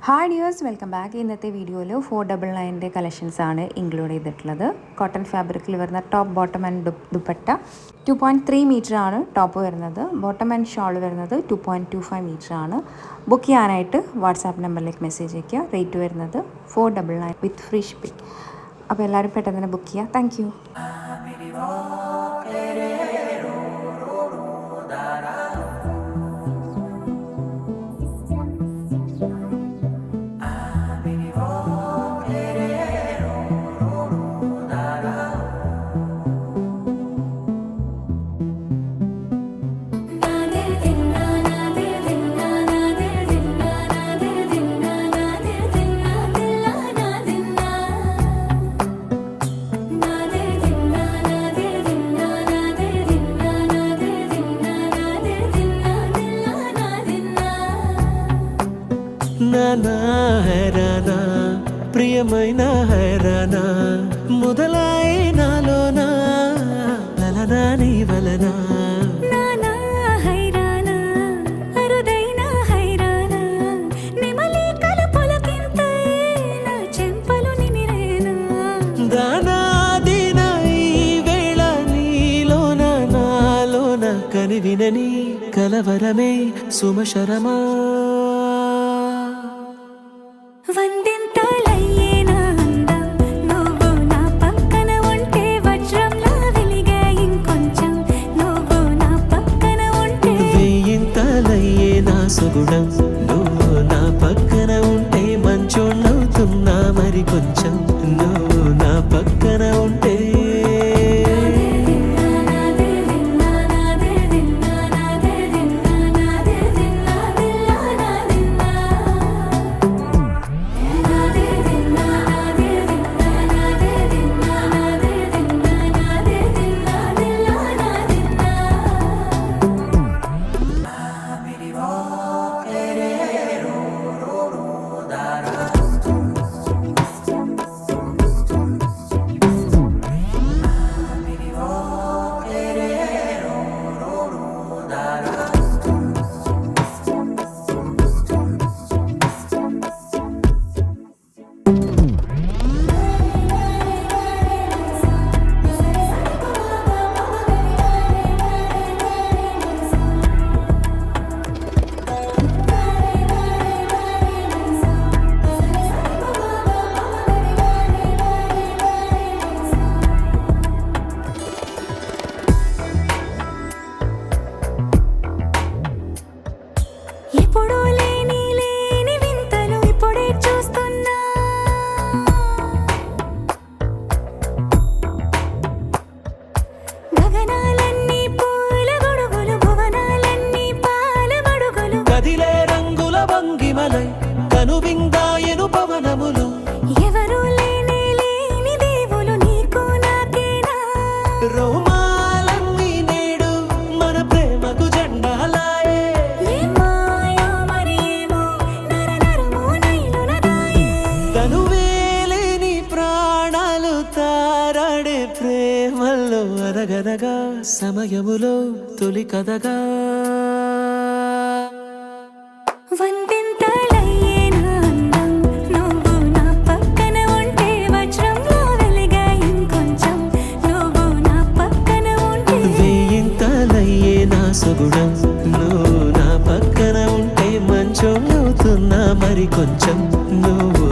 Hi dears, welcome back. ഇന്നത്തെ വീഡിയോയിൽ 499 collections ആണ് ഇൻക്ലൂഡ് ചെയ്തിട്ടുള്ളത്. കോട്ടൺ ഫാബ്രിക്കിൽ വരുന്ന top, bottom and dupatta 2.3 metre ആണ് ടോപ്പ് വരുന്നത്. ബോട്ടം ആൻഡ് ഷോൾ വരുന്നത് 2.25 മീറ്റർ ആണ്. ബുക്ക് ചെയ്യാനായിട്ട് വാട്സാപ്പ് നമ്പറിലേക്ക് മെസ്സേജ് അയയ്ക്കുക. റേറ്റ് വരുന്നത് 499 വിത്ത് ഫ്രീ ഷിപ്പിംഗ്. അപ്പോൾ എല്ലാവരും പെട്ടെന്ന് തന്നെ ബുക്ക് ചെയ്യുക. Thank you. నానా హైరానా ప్రియమైన హైరానా మొదలాయి నాలోనా లలనా నీ వలనా నానా హైరానా అరుదైన హైరానా నిమలి కలుపులకింతై నా చెంపలు నిమిరేనా దానా దిన ఈ వేళ నీలోన నాలోన కనివినని కలవరమే సుమశరమా వందింతలయ్యే నా అందం నువ్వు నా పక్కన ఉంటే వజ్రంలా వెలిగే ఇంకొంచెం నువ్వు నా పక్కన ఉంటే వేయింతలయ్యే నా సుగుణం నువ్వు నా పక్కన ఉంటే మంచోళ్ళవుతున్నా మరి కొంచెం నువ్వు నా పక్కన ఉంటే ఎప్పుడూ లేని వింతలు ఇప్పుడే చూస్తున్నా గగనాలన్నీ పూల గొడుగులు భువనాలన్నీ పాల మడుగులు కదిలే రంగుల భంగిమలై కనువిందాయను పవనములు ఎవరూ లేని దేవులు నీకు నాకేనా రోమాలన్నీ నేడు మన ప్రేమకు జెండాలాయే ఏ మాయో మరేమో నరనరమో నైలునదాయే తనువేలేని ప్రాణాలు తారాడే ప్రేమల్లో అరగనగా సమయములో తొలి కథగా వందింతలయ్యే నా అందం నువ్వు నా పక్కన ఉంటే వజ్రంలా వెలిగే ఇంకొంచెం నువ్వు నా పక్కన ఉంటే వేయింతలయ్యే నా సుగుణం నువ్వు నా పక్కన ఉంటే మంచోళ్ళవుతున్నా మరి కొంచెం నువ్వు